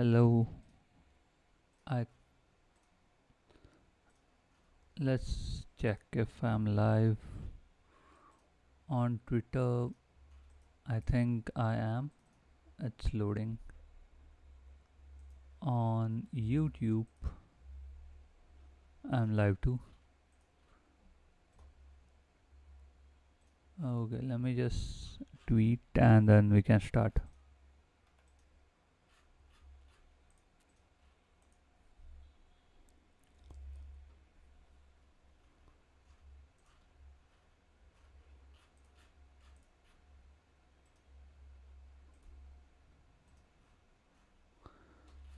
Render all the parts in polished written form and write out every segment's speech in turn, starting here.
Hello. I Let's check if I'm live on Twitter. I think I am. It's loading. On YouTube, I'm live too. Okay, let me just tweet and then we can start.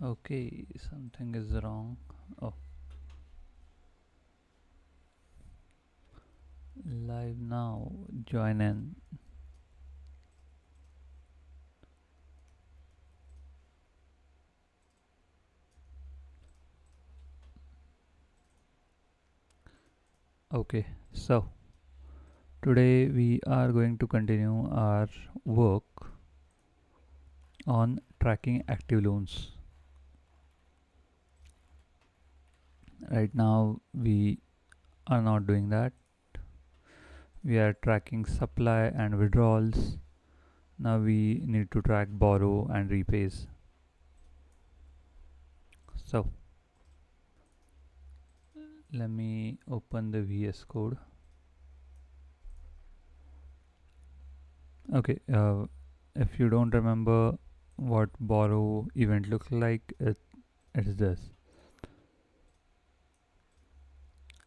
Okay, something is wrong. Oh, live now. Join in. Okay, so today we are going to continue our work on tracking active loans. Right now, we are not doing that. We are tracking supply and withdrawals. Now we need to track borrow and repays. So let me open the VS Code. Okay, if you don't remember what borrow event looks like, it is this.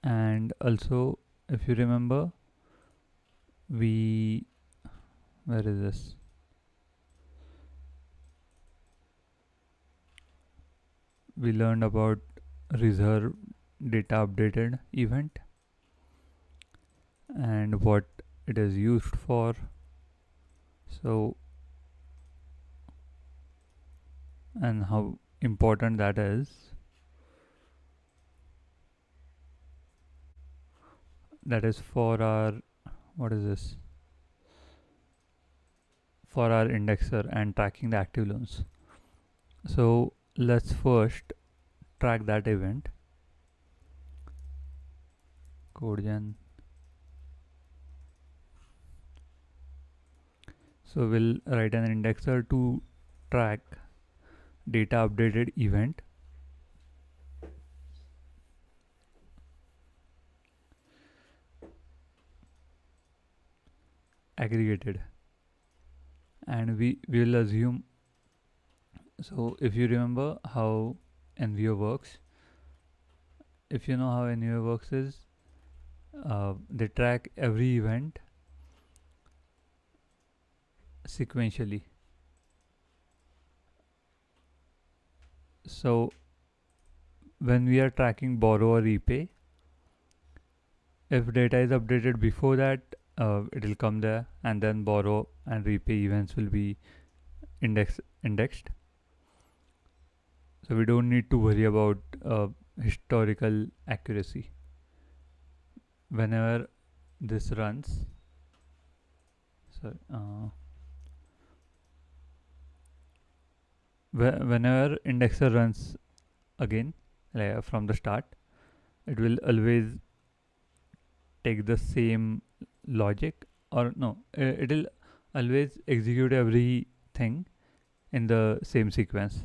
And also, if you remember, we where is this? We learned about reserve data updated event and what it is used for. So and how important that is. That is for our, what is this? For our indexer and tracking the active loans. So let's first track that event. CodeGen. So we'll write an indexer to track data updated event. Aggregated. And we will assume, so if you remember how Envio works, if you know how Envio works is, they track every event sequentially. So when we are tracking borrow or repay, if data is updated before that, it will come there, and then borrow and repay events will be indexed. So we don't need to worry about historical accuracy. Whenever this runs, sorry, whenever indexer runs again, like from the start, it will always take the same logic, or no, it will always execute everything in the same sequence.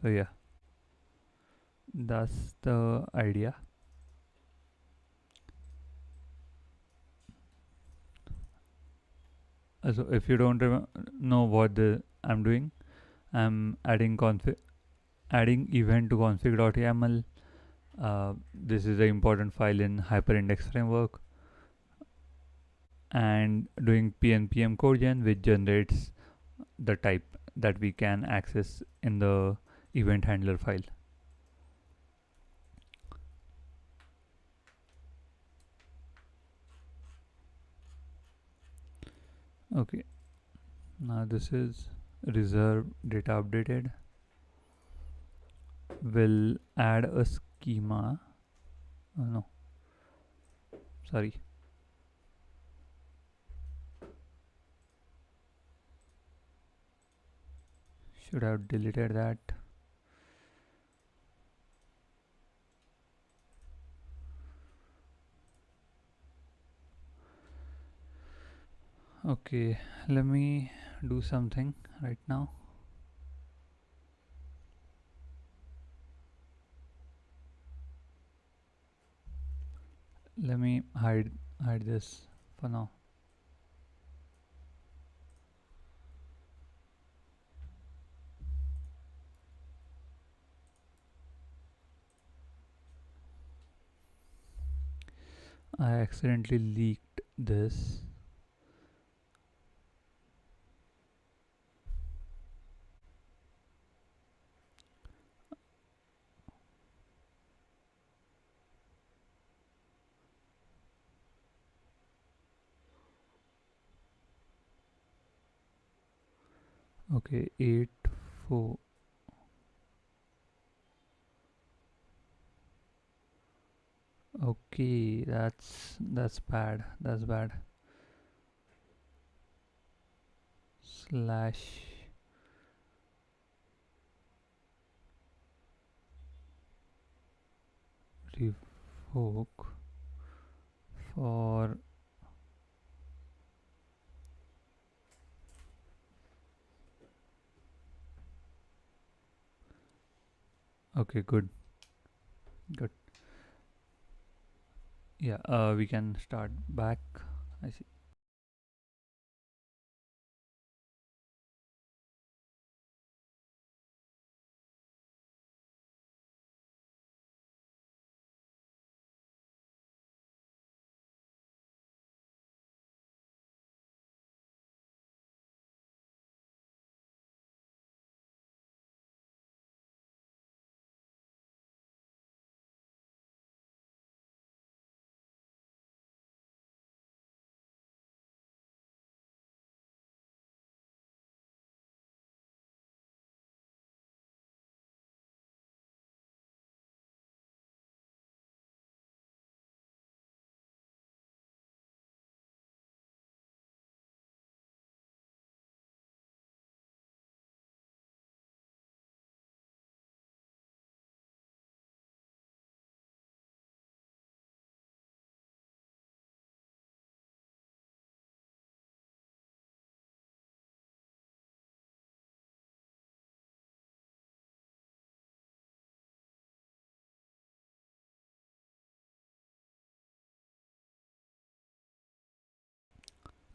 So yeah, that's the idea. So if you don't know what I'm doing, I'm adding event to config.yaml. This is an important file in hyperindex framework, and doing pnpm codegen, which generates the type that we can access in the event handler file. Okay, now this is reserve data updated. We'll add a schema. Oh, no, sorry. Should have deleted that. Okay, let me do something right now. Let me hide this for now. I accidentally leaked this. Okay, 8 4. Okay, that's bad. That's bad. Slash revoke for okay, good. Yeah, we can start back. I see.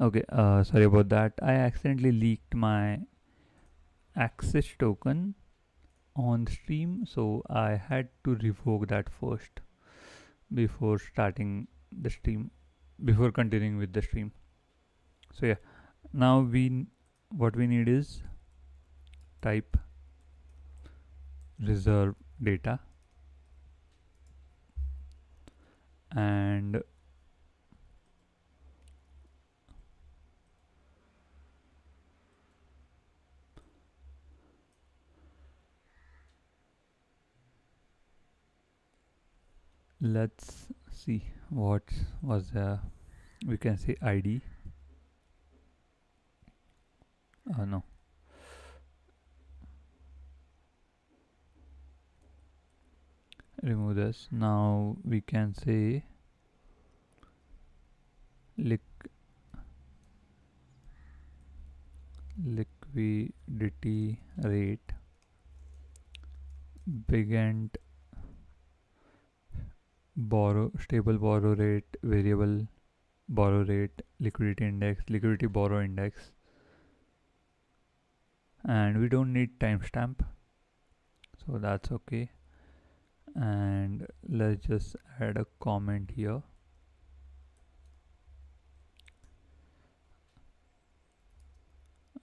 Okay, sorry about that. I accidentally leaked my access token on stream, so I had to revoke that first before starting the stream, before continuing with the stream. So yeah, now what we need is type reserve data, and let's see what was we can say id. No, remove this. Now we can say liquidity rate, big and stable borrow rate, variable borrow rate, liquidity index, liquidity borrow index, and we don't need timestamp, so that's okay. And let's just add a comment here.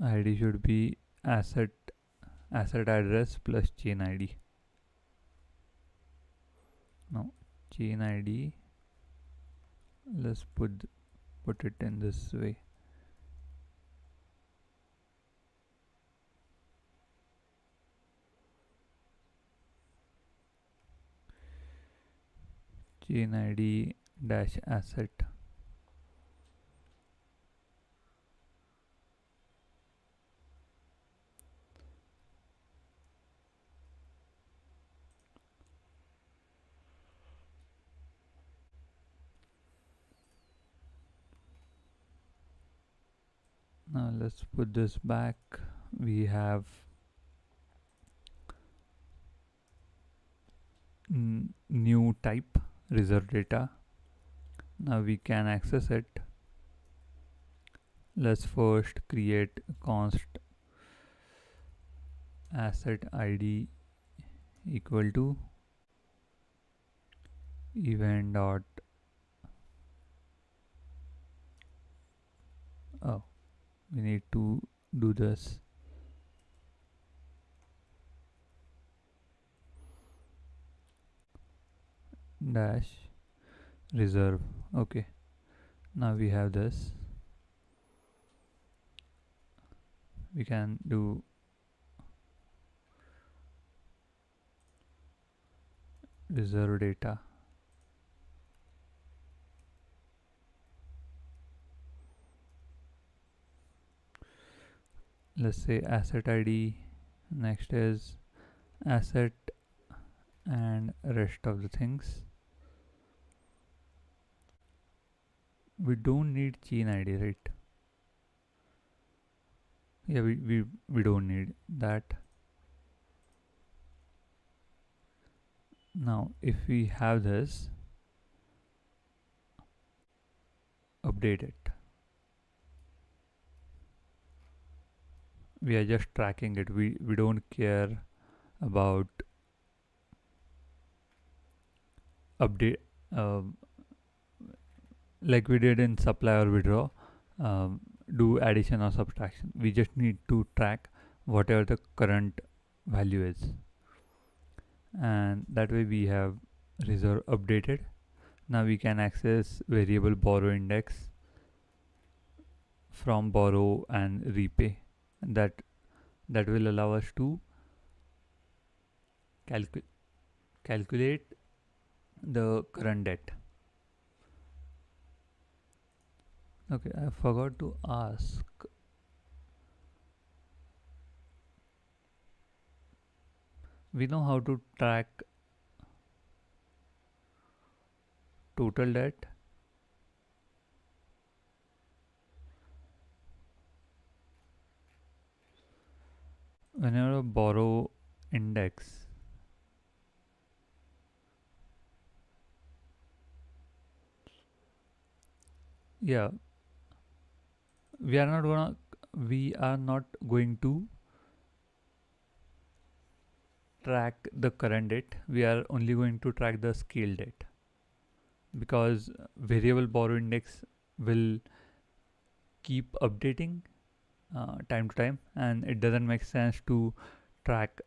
ID should be asset address plus chain ID. Now chain ID, let's put it in this way. Chain ID dash asset. Now let's put this back. We have new type reserve data. Now we can access it. Let's first create const asset id equal to event dot, oh, we need to do this dash reserve. Okay, now we have this. We can do reserve data. Let's say asset id, next is asset, and rest of the things. We don't need chain id, right? Yeah, we don't need that. Now if we have this, update it. We are just tracking it. We don't care about update, like we did in supply or withdraw, do addition or subtraction. We just need to track whatever the current value is, and that way we have reserve updated. Now we can access variable borrow index from borrow and repay. That will allow us to calculate the current debt. Okay, I forgot to ask. We know how to track total debt. Whenever borrow index, yeah, we are not going to track the current debt. We are only going to track the scale debt, because variable borrow index will keep updating time to time, and it doesn't make sense to track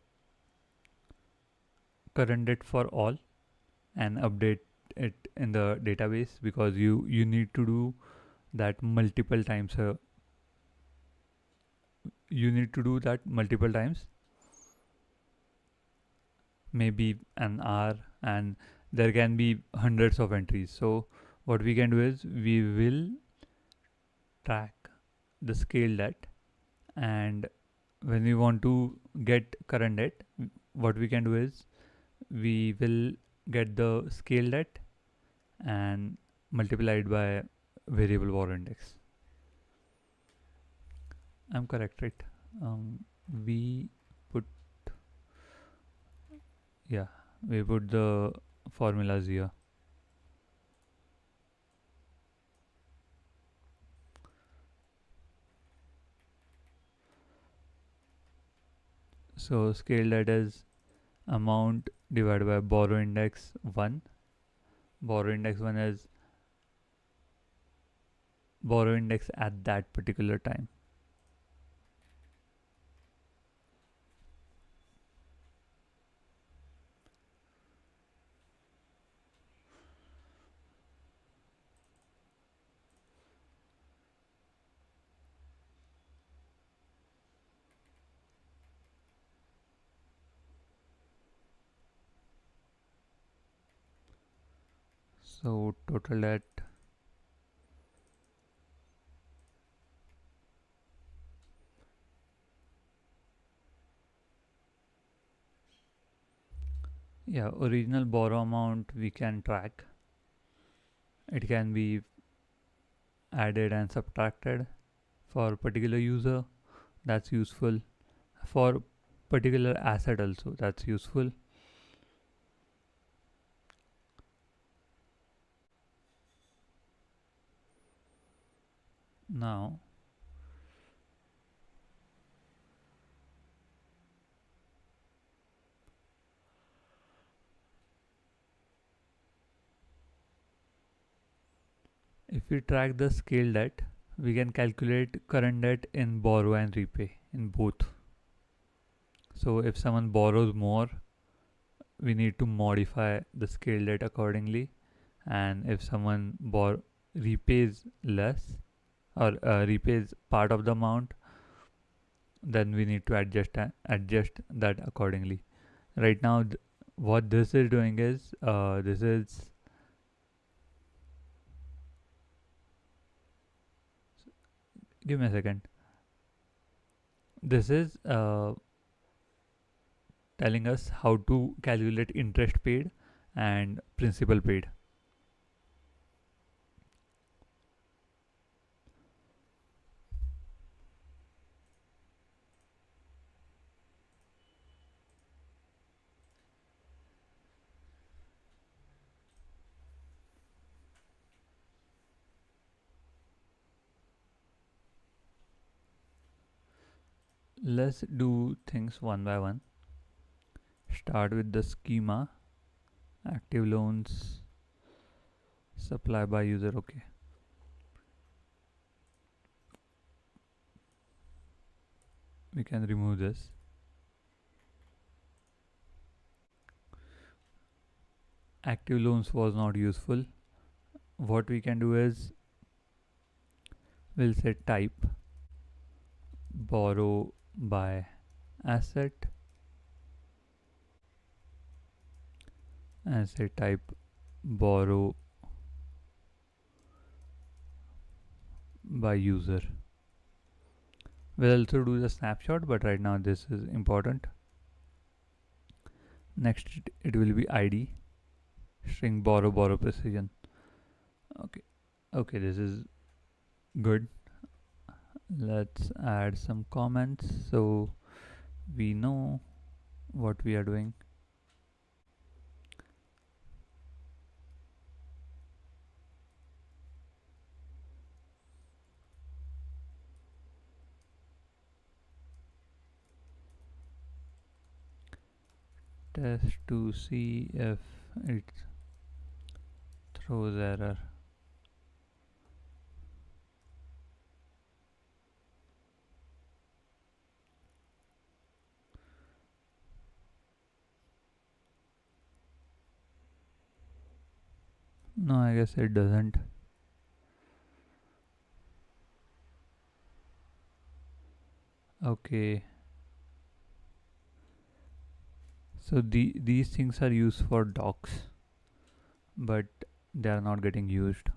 current debt for all and update it in the database, because you need to do that multiple times. You need to do that multiple times, maybe an hour, and there can be hundreds of entries. So what we can do is we will track the scale debt, and when we want to get current debt, what we can do is we will get the scale debt and multiply it by variable borrow index. I'm correct, right? We put, yeah, we put the formulas here. So scale that is amount divided by borrow index 1. Borrow index 1 is borrow index at that particular time. So total debt, yeah, original borrow amount we can track. It can be added and subtracted For particular user, that's useful. For particular asset also, that's useful. Now if we track the scale debt, we can calculate current debt in borrow and repay in both. So if someone borrows more, we need to modify the scale debt accordingly, and if someone repays less or repays part of the amount, then we need to adjust that accordingly. Right now, what this is doing is this is give me a second. This is telling us how to calculate interest paid and principal paid. Let's do things one by one. Start with the schema. Active loans, supply by user. Okay, we can remove this. Active loans was not useful. What we can do is we'll say type borrow by asset and say type borrow by user. We'll also do the snapshot, but right now this is important. Next, it will be ID string borrow precision. Okay, okay, this is good. Let's add some comments so we know what we are doing. Test to see if it throws error. No, I guess it doesn't. Okay. So these things are used for docs, but they are not getting used.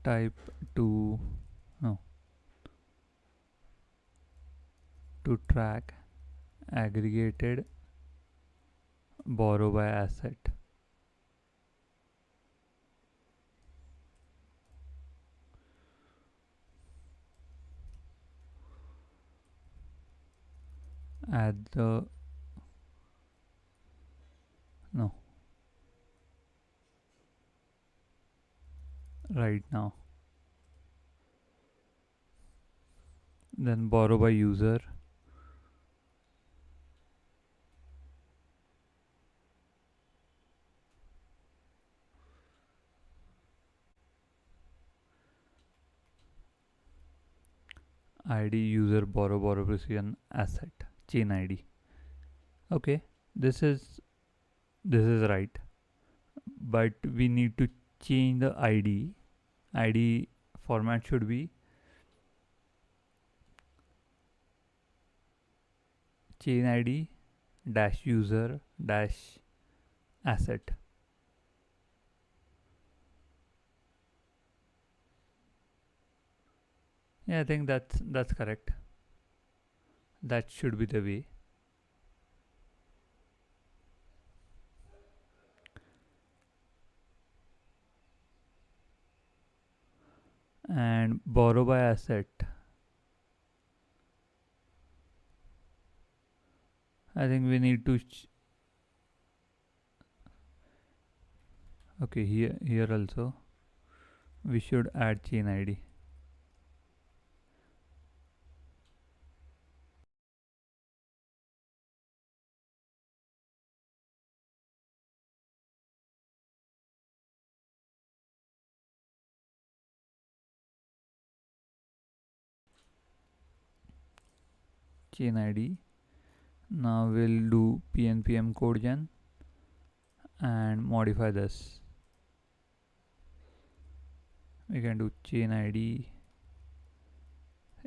Type to no to track aggregated borrow by asset. Add the no right now. Then borrow by user. ID user borrow precision asset chain ID. Okay, this is right, but we need to change the ID. ID format should be chain ID dash user dash asset. Yeah, I think that's correct. That should be the way. and borrow by asset. I think we need to okay, here also we should add chain ID. Chain ID. Now we'll do pnpm code gen and modify this. We can do chain ID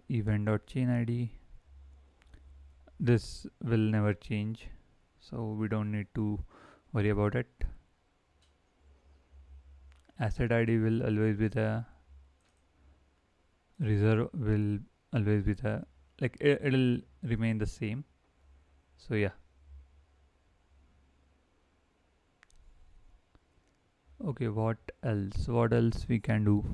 event.chain ID. This will never change, so we don't need to worry about it. Asset ID will always be the reserve, will always be the like it'll remain the same. So yeah. Okay, what else? What else we can do?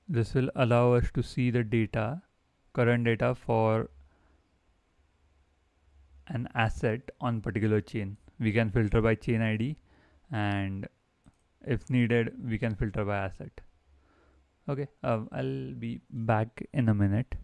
This will allow us to see the data, current data for an asset on particular chain. We can filter by chain ID, and if needed we can filter by asset. Okay, I'll be back in a minute.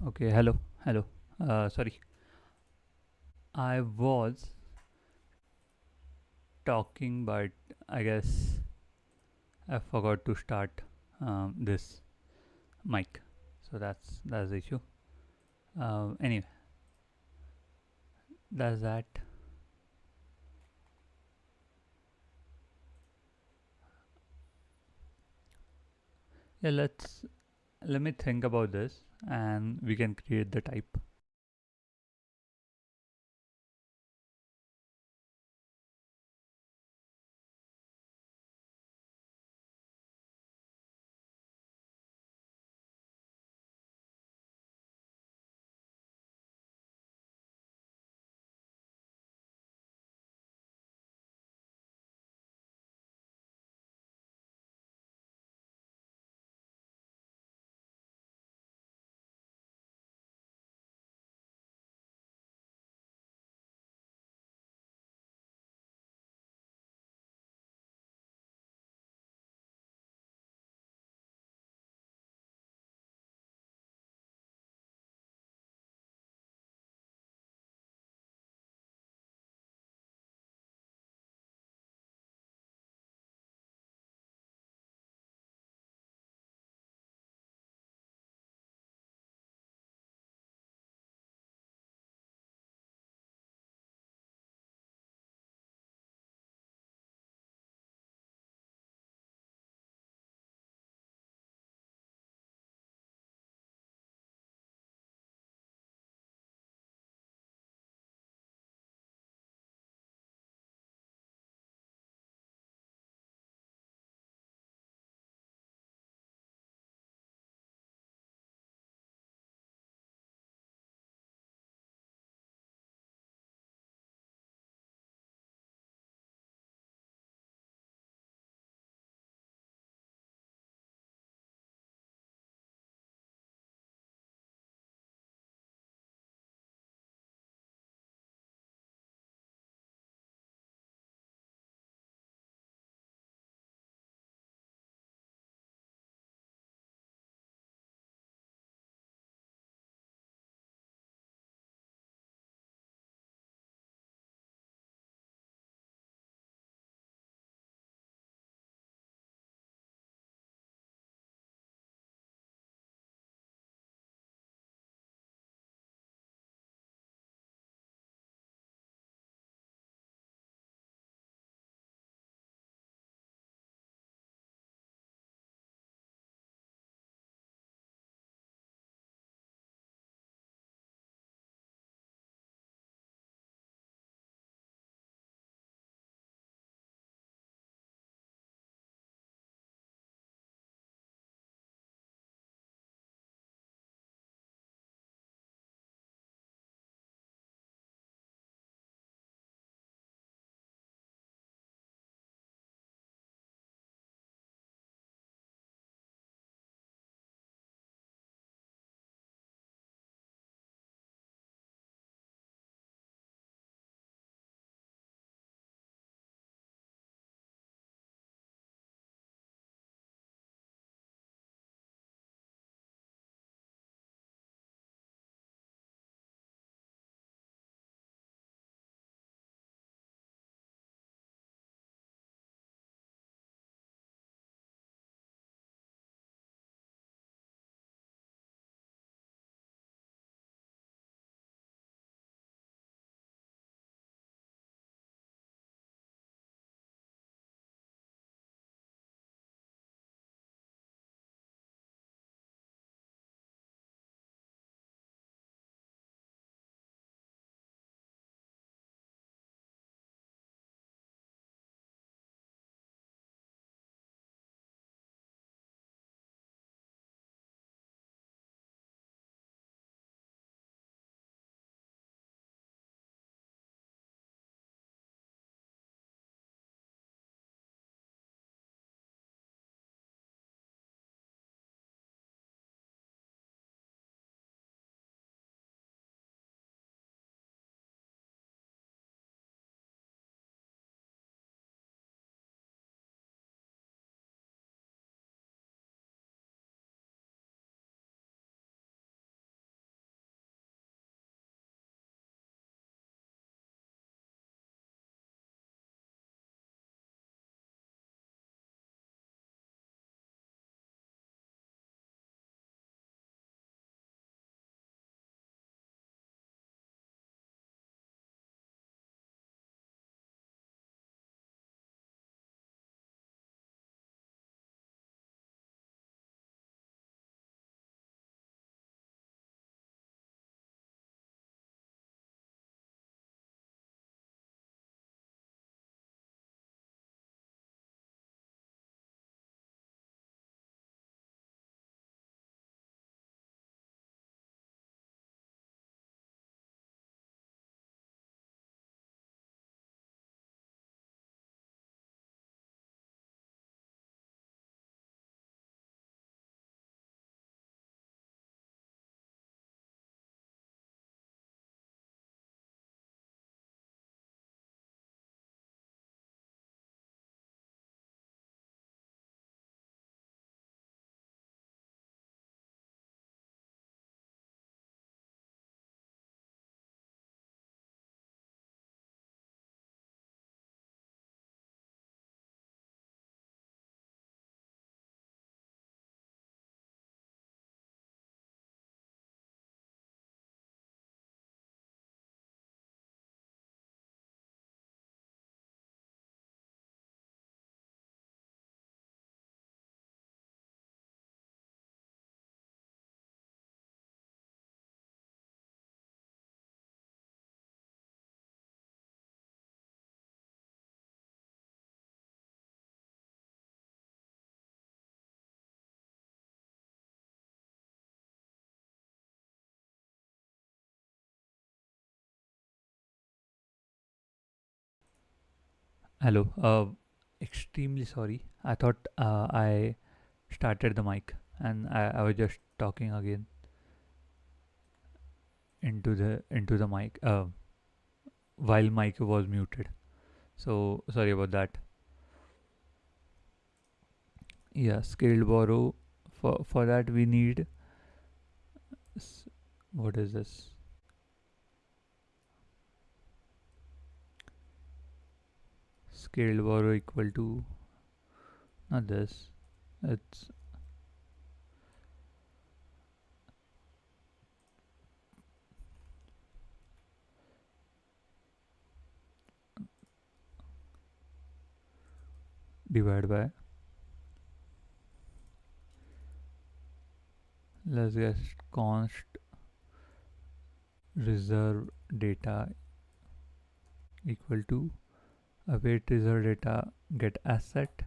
Okay, hello. Sorry, I was talking, but I guess I forgot to start this mic, so that's the issue. Anyway, that's that. Yeah, let me think about this, and we can create the type. Hello. Extremely sorry. I thought I started the mic and I was just talking again into the mic while mic was muted. So sorry about that. Yeah, scaled borrow. For that we need what is this? Scaled borrow equal to not this. It's divided by. Let's get const reserve data equal to await reserve data get asset.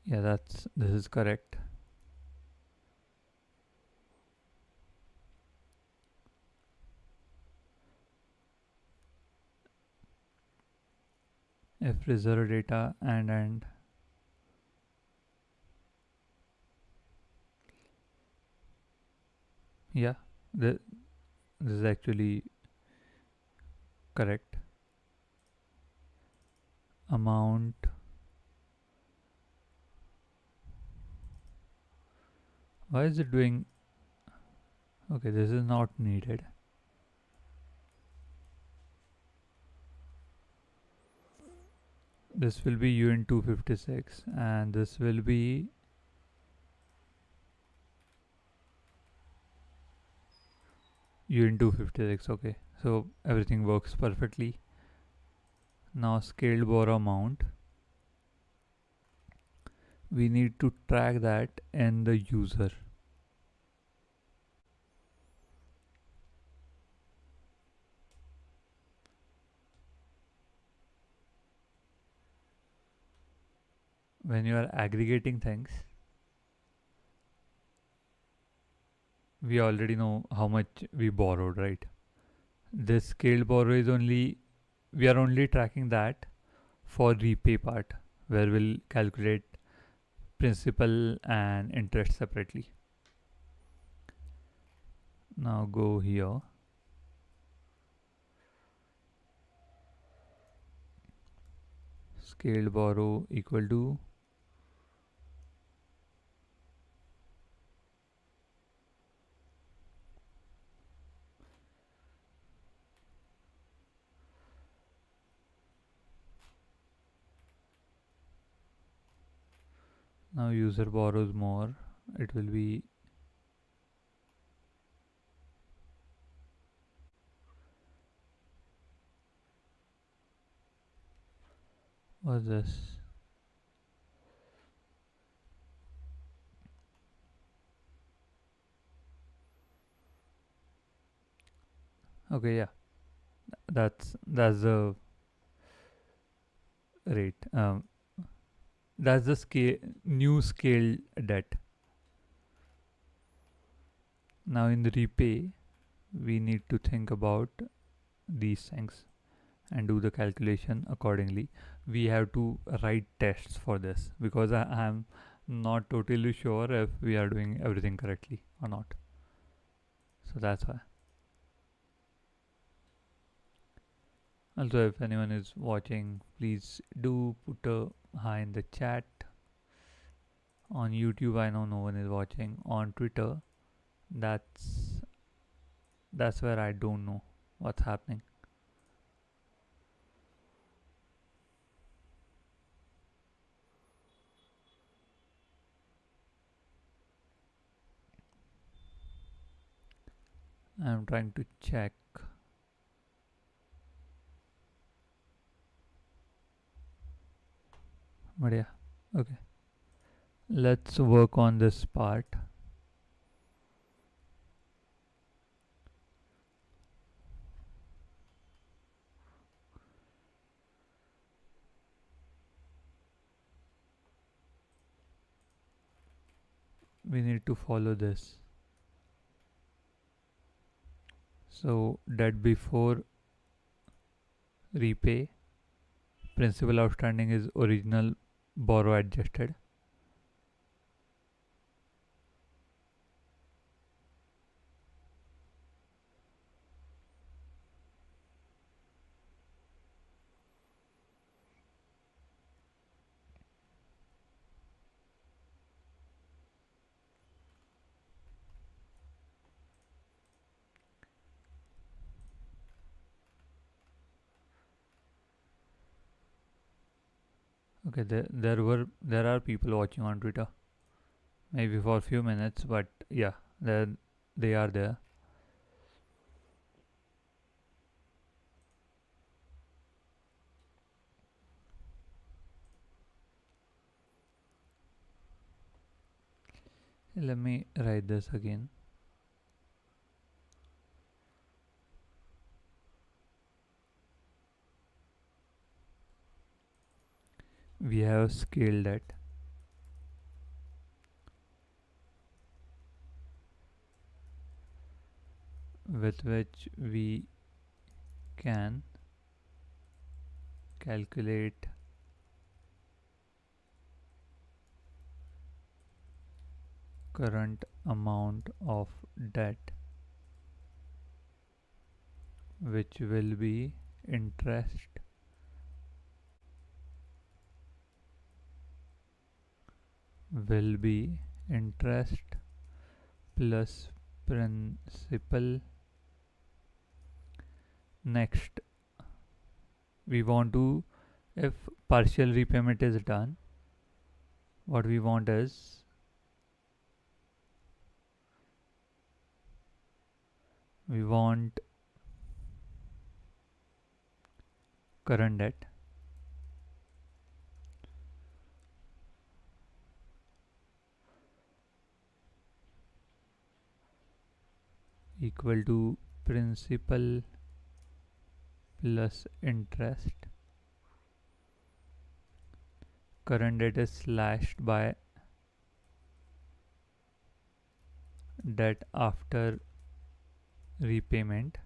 Yeah, this is correct. If reserve data and yeah, this is actually correct. Amount. Why is it doing? Okay, this is not needed. This will be u in 256 and this will be u in 256. Okay, so everything works perfectly. Now scaled borrow amount, we need to track that in the user. When you are aggregating things, we already know how much we borrowed, right? This scaled borrow is only, we are only tracking that for repay part, where we'll calculate principal and interest separately. Now go here, scaled borrow equal to now user borrows more, it will be what's this? Okay, yeah, that's the rate. That's the scale new scale debt. Now in the repay, we need to think about these things and do the calculation accordingly. We have to write tests for this because I am not totally sure if we are doing everything correctly or not. So that's why. Also, if anyone is watching, please do put a hi in the chat. On YouTube, I know no one is watching. On Twitter, that's that's where I don't know what's happening. I'm trying to check. But yeah, okay. Let's work on this part. we need to follow this. So debt before repay, principal outstanding is original borrow adjusted. Okay, there are people watching on Twitter, maybe for a few minutes, but yeah, they are there. Let me write this again. We have scale debt, with which we can calculate current amount of debt, which will be interest will be interest plus principal. Next, we want to, if partial repayment is done, what we want is we want current debt equal to principal plus interest. Current debt is slashed by debt after repayment,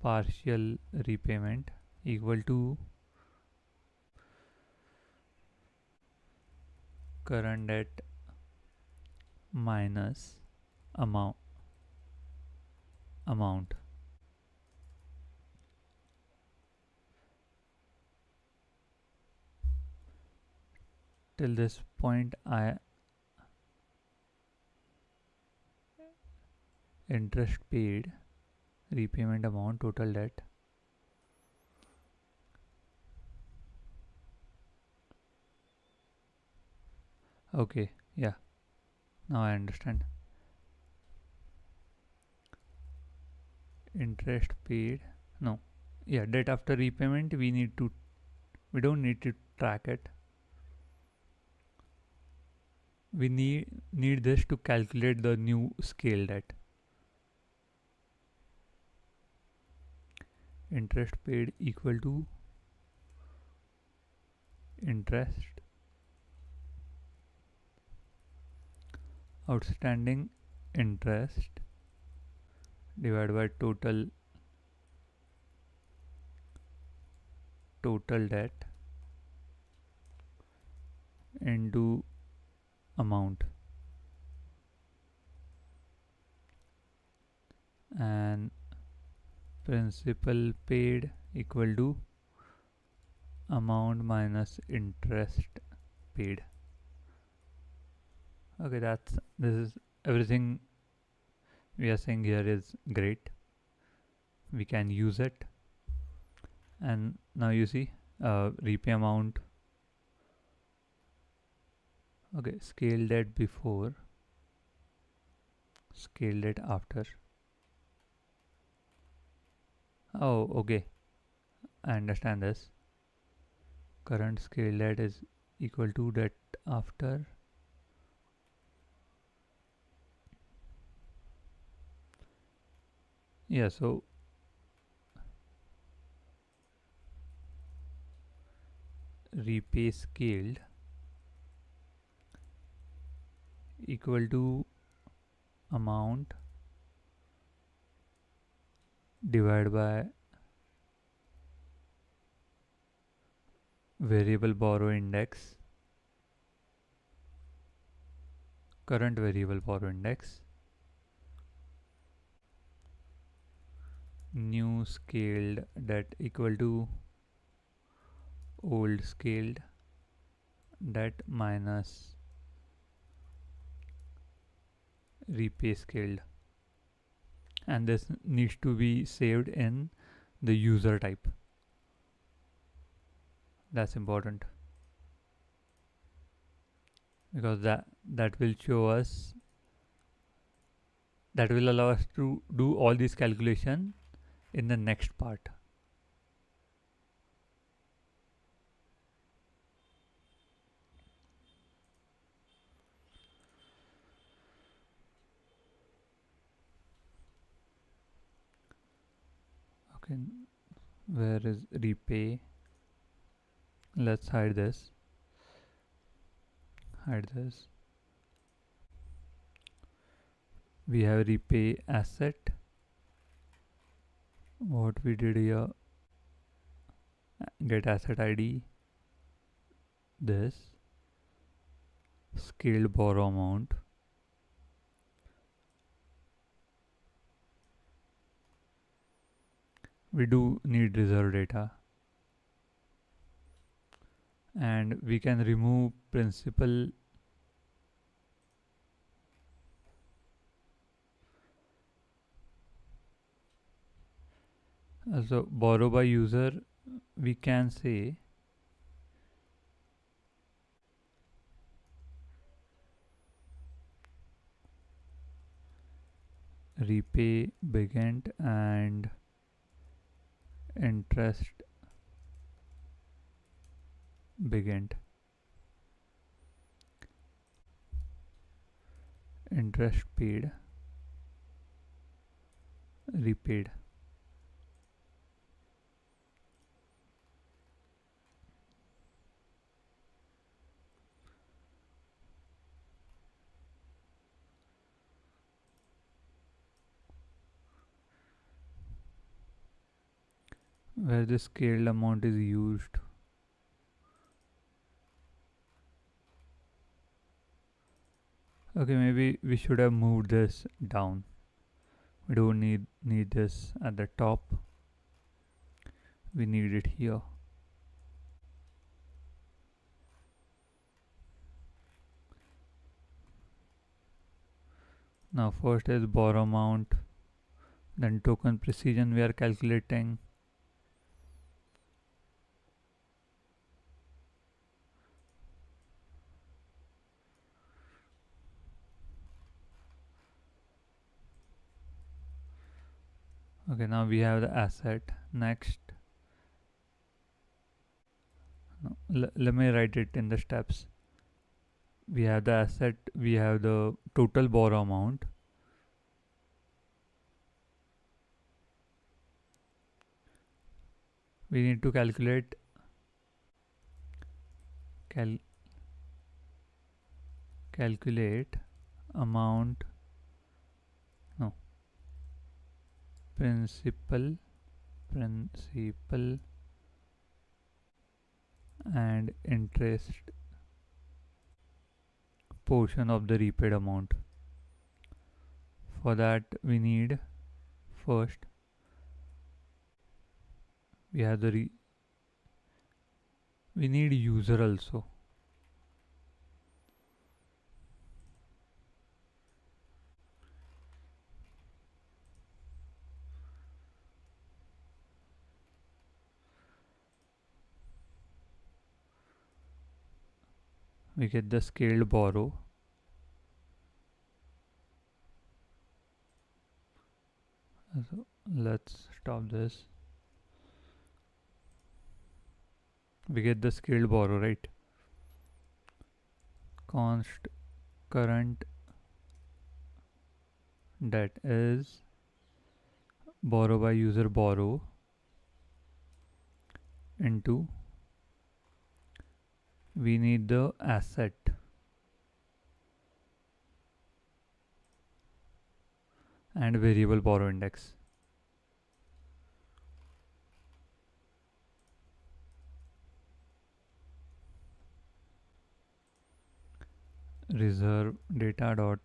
partial repayment, equal to current debt minus amount. Till this point, interest paid, repayment amount, total debt. Okay, yeah, now I understand. Interest paid, no, yeah, debt after repayment, we don't need to track it. We need this to calculate the new scale debt. Interest paid equal to interest outstanding interest divided by total debt into amount, and principal paid equal to amount minus interest paid. Okay, this is everything we are saying here is great. We can use it. And now you see repay amount. Okay, scale debt before, scale debt after. Oh, okay, I understand this. Current scale debt is equal to debt after. Yeah, so repay scaled equal to amount divided by variable borrow index, current variable borrow index, new scaled debt equal to old scaled debt minus repay scaled, and this needs to be saved in the user type. That's important because that will show us, that will allow us to do all these calculation in the next part. Okay, where is repay? Let's hide this. Hide this. We have repay asset. What we did here, get asset ID, this scaled borrow amount, we do need reserve data, and we can remove principal. So borrow by user, we can say repay begin and interest begin. Interest paid, repaid. Where the scaled amount is used. Okay, maybe we should have moved this down. We don't need this at the top. We need it here. Now first is borrow amount, then token precision we are calculating. Okay, now we have the asset. Next, no, let me write it in the steps. We have the asset, we have the total borrow amount. We need to calculate calculate amount, no, principal and interest portion of the repaid amount. For that we need, first we have the we need user also. We get the scaled borrow. So let's stop this. We get the scaled borrow, right? Const current debt is borrow by user borrow into, we need the asset, and variable borrow index. Reserve data dot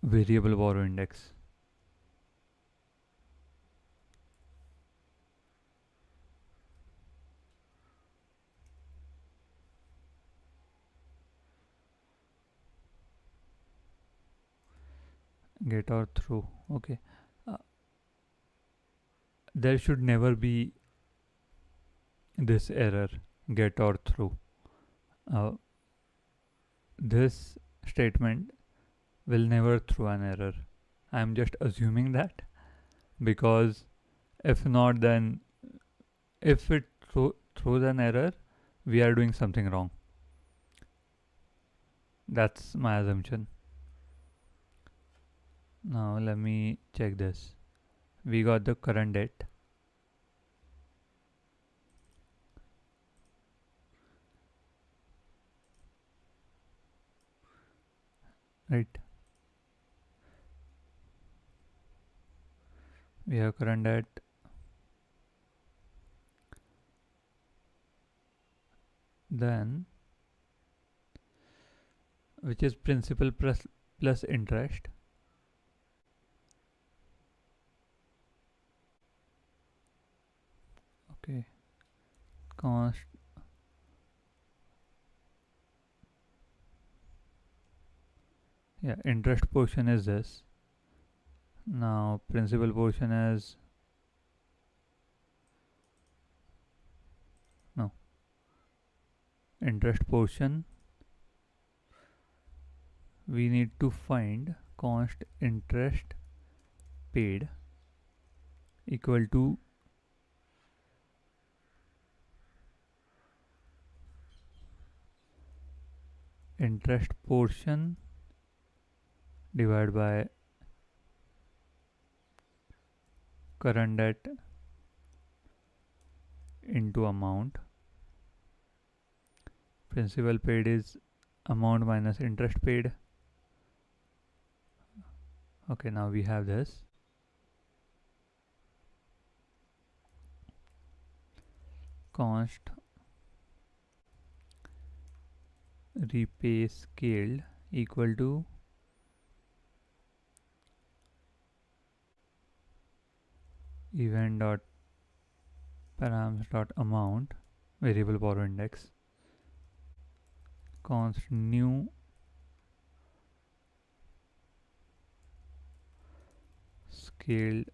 variable borrow index. Get or through. Okay. Uh, there should never be this error, get or through. Uh, this statement will never throw an error. I'm just assuming that, because if not, then if it throws an error, we are doing something wrong. That's my assumption. Now let me check this. We got the current date. Right. We have current date. Then, which is principal plus interest. Okay. Const. Yeah, interest portion is this. Now principal portion is no. Interest portion, we need to find const interest paid equal to interest portion divided by current debt into amount. Principal paid is amount minus interest paid. Okay, now we have this. Const repay scaled equal to event dot params dot amount variable borrow index const new scaled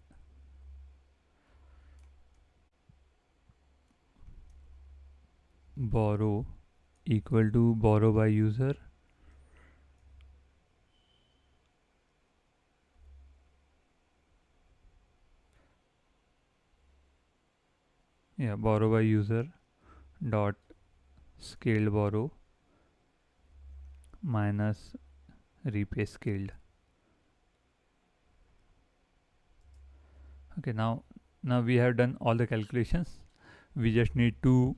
borrow equal to borrow by user borrow by user dot scaled borrow minus repay scaled. Okay, now we have done all the calculations. We just need to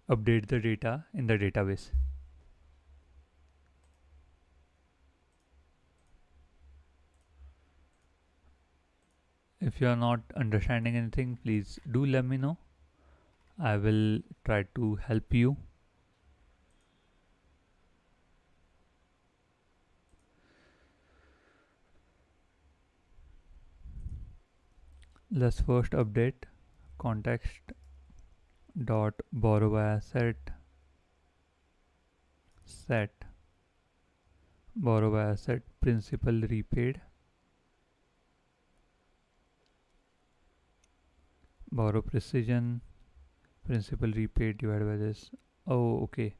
update the data in the database. If you are not understanding anything, please do let me know. I will try to help you. Let's first update context dot borrow by asset set borrow by asset principal repaid borrow precision principal repaid divided by this. Oh, okay.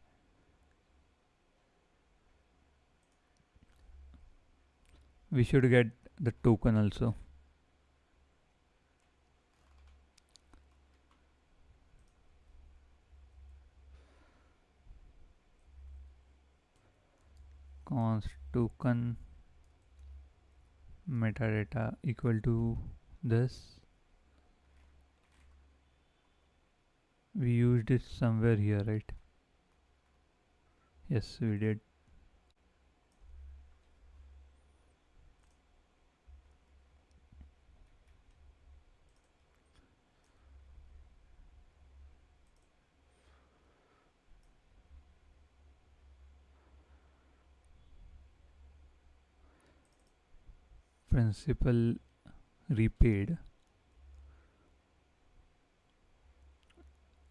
We should get the token also. Const token metadata equal to this. We used it somewhere here, right? Yes, we did. principal repaid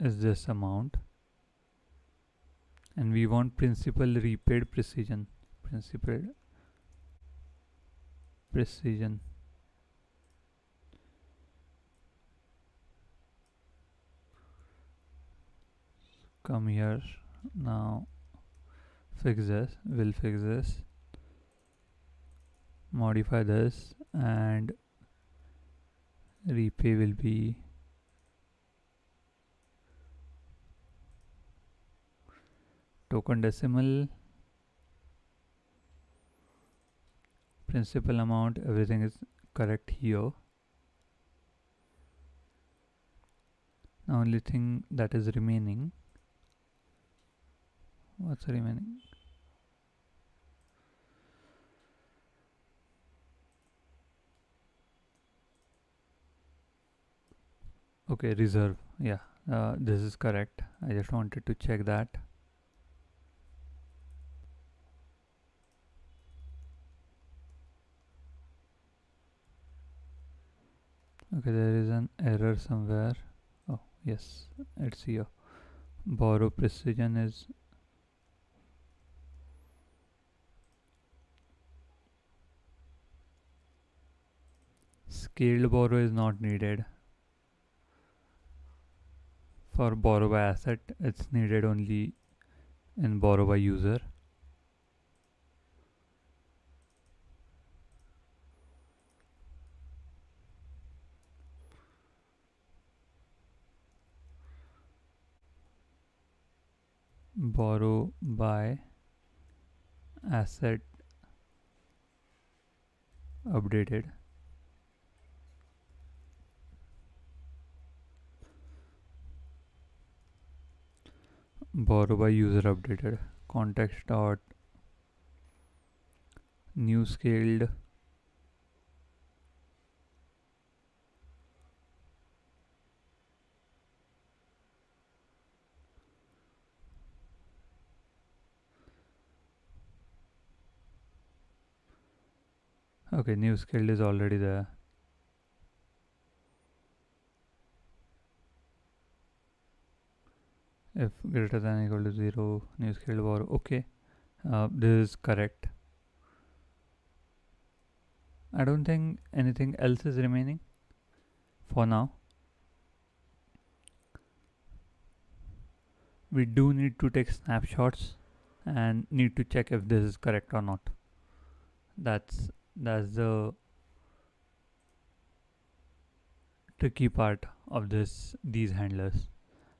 is this amount, and we want principal repaid precision. Principal precision. Come here now. Fix this. We'll fix this. Modify this, and repay will be token decimal. Principal amount, everything is correct here. The only thing that is remaining, what's remaining? Okay, reserve. Yeah, this is correct. I just wanted to check that. Okay, there is an error somewhere. Oh, yes, it's here. Borrow precision is scaled borrow is not needed. For borrow by asset, it's needed only in borrow by user. Borrow by asset updated. Borrow by user updated. Context dot new scaled okay, new scaled is already there. If greater than equal to 0, new scaled borrow. Okay, this is correct. I don't think anything else is remaining for now. We do need to take snapshots and need to check if this is correct or not. That's the tricky part of these handlers.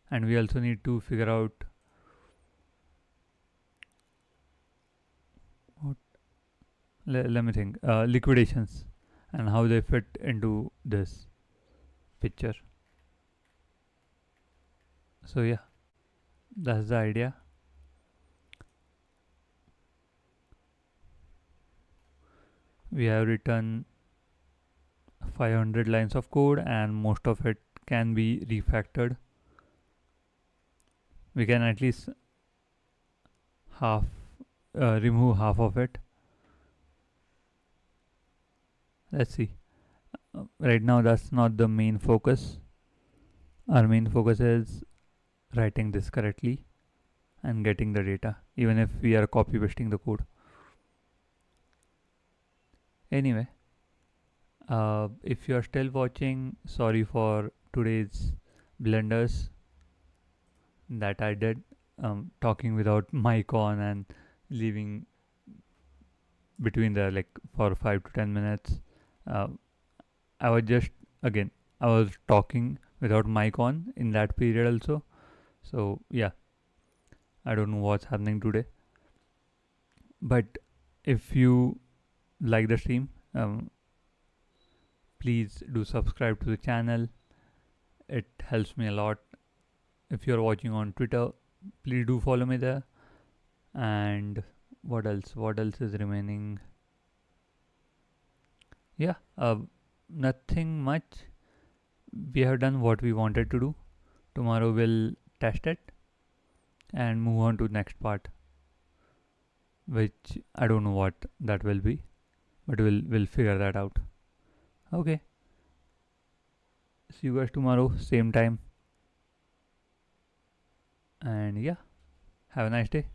And we also need to figure out what, let me think, liquidations and how they fit into this picture. So yeah, that's the idea. We have written 500 lines of code and most of it can be refactored. We can at least remove half of it. Let's see. Right now that's not the main focus. Our main focus is writing this correctly and getting the data, even if we are copy pasting the code. Anyway, if you are still watching, sorry for today's blunders that I did, talking without mic on and leaving between there like for 5 to 10 minutes. I was just, again, I was talking without mic on in that period also. So yeah, I don't know what's happening today. But if you like the stream, please do subscribe to the channel. It helps me a lot. If you're watching on Twitter, please do follow me there. And what else is remaining? Yeah, nothing much. We have done what we wanted to do. Tomorrow we'll test it and move on to next part, which I don't know what that will be, but we'll figure that out. Okay, see you guys tomorrow, same time, and yeah, have a nice day.